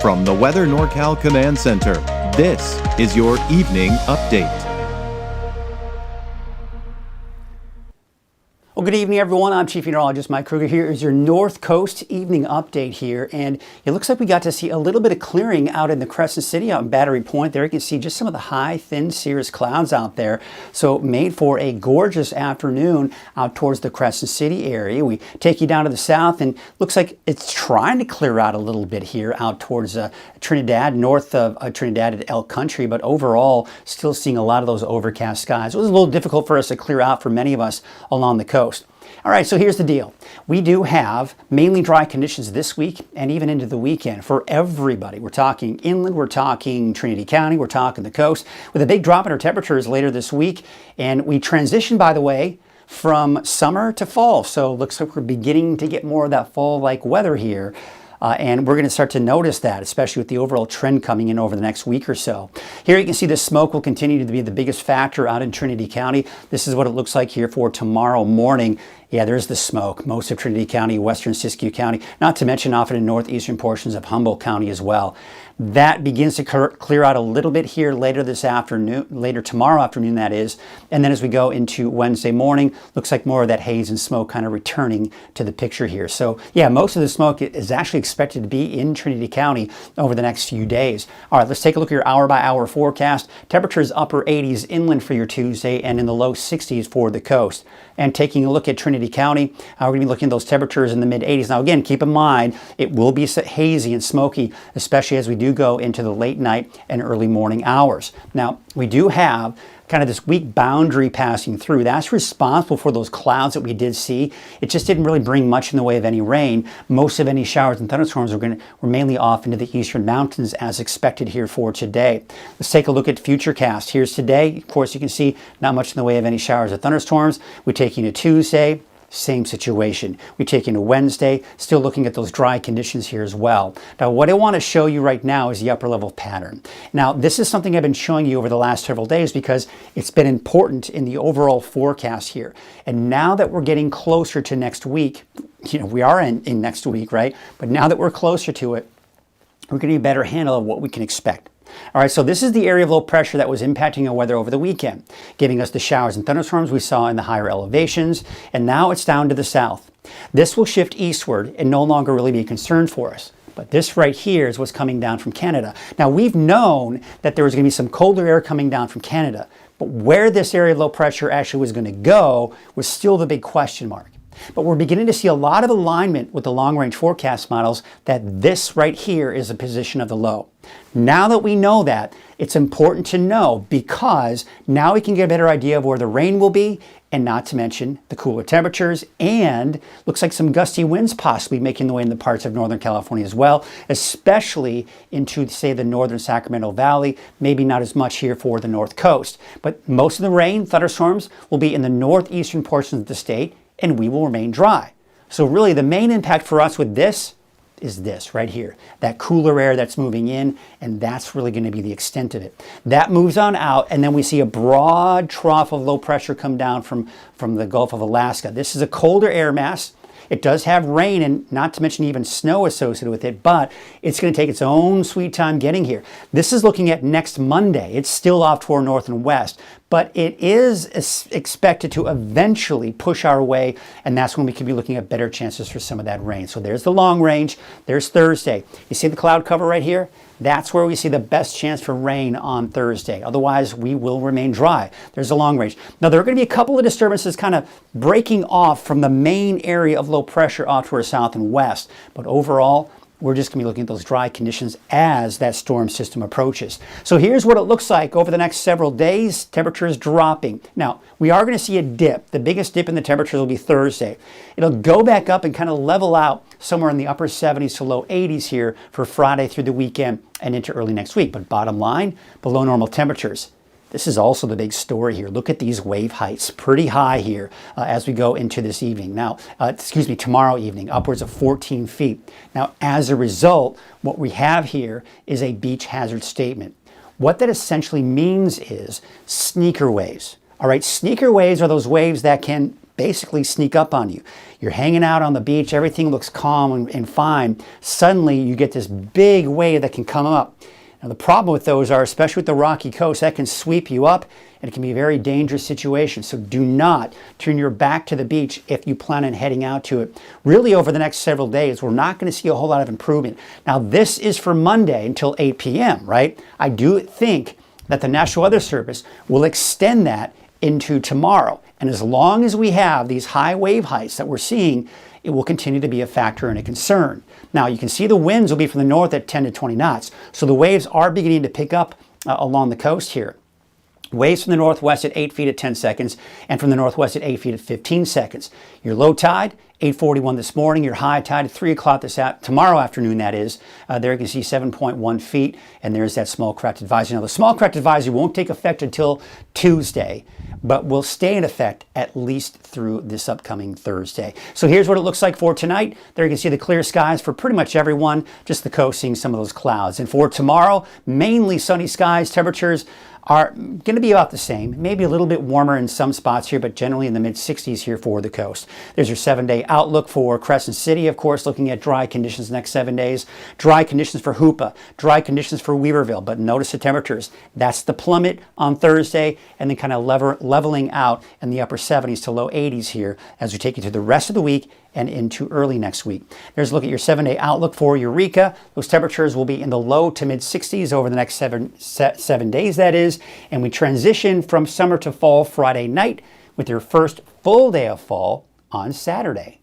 From the Weather NorCal Command Center, this is your Evening Update. Well, good evening, everyone. I'm Chief Meteorologist Mike Kruger. Here is your North Coast evening update here. And it looks like we got to see a little bit of clearing out in the Crescent City, out in Battery Point. There you can see just some of the high, thin cirrus clouds out there. So made for a gorgeous afternoon out towards the Crescent City area. We take you down to the south and looks like it's trying to clear out a little bit here out towards Trinidad, north of Trinidad at Elk Country. But overall, still seeing a lot of those overcast skies. It was a little difficult for us to clear out for many of us along the coast. All right, so here's the deal. We do have mainly dry conditions this week and even into the weekend for everybody. We're talking inland, we're talking Trinity County, we're talking the coast, with a big drop in our temperatures later this week. And we transition, by the way, from summer to fall. So it looks like we're beginning to get more of that fall-like weather here. And we're going to start to notice that, especially with the overall trend coming in over the next week or so. Here you can see the smoke will continue to be the biggest factor out in Trinity County. This is what it looks like here for tomorrow morning. Yeah, there's the smoke. Most of Trinity County, western Siskiyou County, not to mention often in northeastern portions of Humboldt County as well. That begins to clear out a little bit here later this afternoon, later tomorrow afternoon that is. And then as we go into Wednesday morning, looks like more of that haze and smoke kind of returning to the picture here. So yeah, most of the smoke is actually expected to be in Trinity County over the next few days. All right, let's take a look at your hour by hour forecast. Temperatures upper 80s inland for your Tuesday and in the low 60s for the coast. And taking a look at Trinity County, we're going to be looking at those temperatures in the mid 80s. Now again, keep in mind, it will be hazy and smoky, especially as we do go into the late night and early morning hours. Now, we do have kind of this weak boundary passing through. That's responsible for those clouds that we did see. It just didn't really bring much in the way of any rain. Most of any showers and thunderstorms were mainly off into the eastern mountains as expected here for today. Let's take a look at Futurecast. Here's today. Of course, you can see not much in the way of any showers or thunderstorms. We take you to Tuesday. Same situation. We take into Wednesday, still looking at those dry conditions here as well. Now, what I want to show you right now is the upper level pattern. Now, this is something I've been showing you over the last several days because it's been important in the overall forecast here. And now that we're getting closer to next week, we are in next week, right? But now that we're closer to it, we're getting a better handle of what we can expect. All right, so this is the area of low pressure that was impacting our weather over the weekend, giving us the showers and thunderstorms we saw in the higher elevations, and now it's down to the south. This will shift eastward and no longer really be a concern for us. But this right here is what's coming down from Canada. Now, we've known that there was going to be some colder air coming down from Canada, but where this area of low pressure actually was going to go was still the big question mark. But we're beginning to see a lot of alignment with the long-range forecast models that this right here is the position of the low. Now that we know that, it's important to know because now we can get a better idea of where the rain will be, and not to mention the cooler temperatures, and looks like some gusty winds possibly making the way in the parts of Northern California as well, especially into, say, the northern Sacramento Valley, maybe not as much here for the North Coast. But most of the rain, thunderstorms, will be in the northeastern portions of the state, and we will remain dry. So really the main impact for us with this is this right here, that cooler air that's moving in, and that's really going to be the extent of it. That moves on out, and then we see a broad trough of low pressure come down from the Gulf of Alaska. This is a colder air mass. It does have rain and not to mention even snow associated with it, but it's going to take its own sweet time getting here. This is looking at next Monday. It's still off toward north and west, but it is expected to eventually push our way, and that's when we could be looking at better chances for some of that rain. So there's the long range. There's Thursday. You see the cloud cover right here? That's where we see the best chance for rain on Thursday. Otherwise, we will remain dry. There's a long range. Now, there are going to be a couple of disturbances kind of breaking off from the main area of low pressure off to our south and west. But overall, we're just going to be looking at those dry conditions as that storm system approaches. So here's what it looks like over the next several days. Temperatures dropping. Now, we are going to see a dip. The biggest dip in the temperatures will be Thursday. It'll go back up and kind of level out somewhere in the upper 70s to low 80s here for Friday through the weekend and into early next week. But bottom line, below normal temperatures. This is also the big story here. Look at these wave heights, pretty high here as we go into this evening. Now, tomorrow evening, upwards of 14 feet. Now, as a result, what we have here is a beach hazard statement. What that essentially means is sneaker waves. All right, sneaker waves are those waves that can basically sneak up on you. You're hanging out on the beach, everything looks calm and fine. Suddenly you get this big wave that can come up. Now the problem with those are, especially with the rocky coast, that can sweep you up and it can be a very dangerous situation. So do not turn your back to the beach if you plan on heading out to it. Really over the next several days, we're not going to see a whole lot of improvement. Now this is for Monday until 8 p.m., right? I do think that the National Weather Service will extend that into tomorrow. And as long as we have these high wave heights that we're seeing, it will continue to be a factor and a concern. Now you can see the winds will be from the north at 10 to 20 knots. So the waves are beginning to pick up along the coast here. Waves from the northwest at 8 feet at 10 seconds and from the northwest at 8 feet at 15 seconds. Your low tide, 8:41 this morning. Your high tide at 3 o'clock tomorrow afternoon, that is. There you can see 7.1 feet, and there's that small craft advisory. Now, the small craft advisory won't take effect until Tuesday, but will stay in effect at least through this upcoming Thursday. So here's what it looks like for tonight. There you can see the clear skies for pretty much everyone, just the coast seeing some of those clouds. And for tomorrow, mainly sunny skies. Temperatures are going to be about the same, maybe a little bit warmer in some spots here, but generally in the mid-60s here for the coast. There's your 7-day outlook for Crescent City, of course, looking at dry conditions the next 7 days. Dry conditions for Hoopa, dry conditions for Weaverville, but notice the temperatures. That's the plummet on Thursday, and then kind of leveling out in the upper 70s to low 80s here as we take you through the rest of the week and into early next week. There's a look at your 7-day outlook for Eureka. Those temperatures will be in the low to mid 60s over the next seven days, that is. And we transition from summer to fall Friday night with your first full day of fall on Saturday.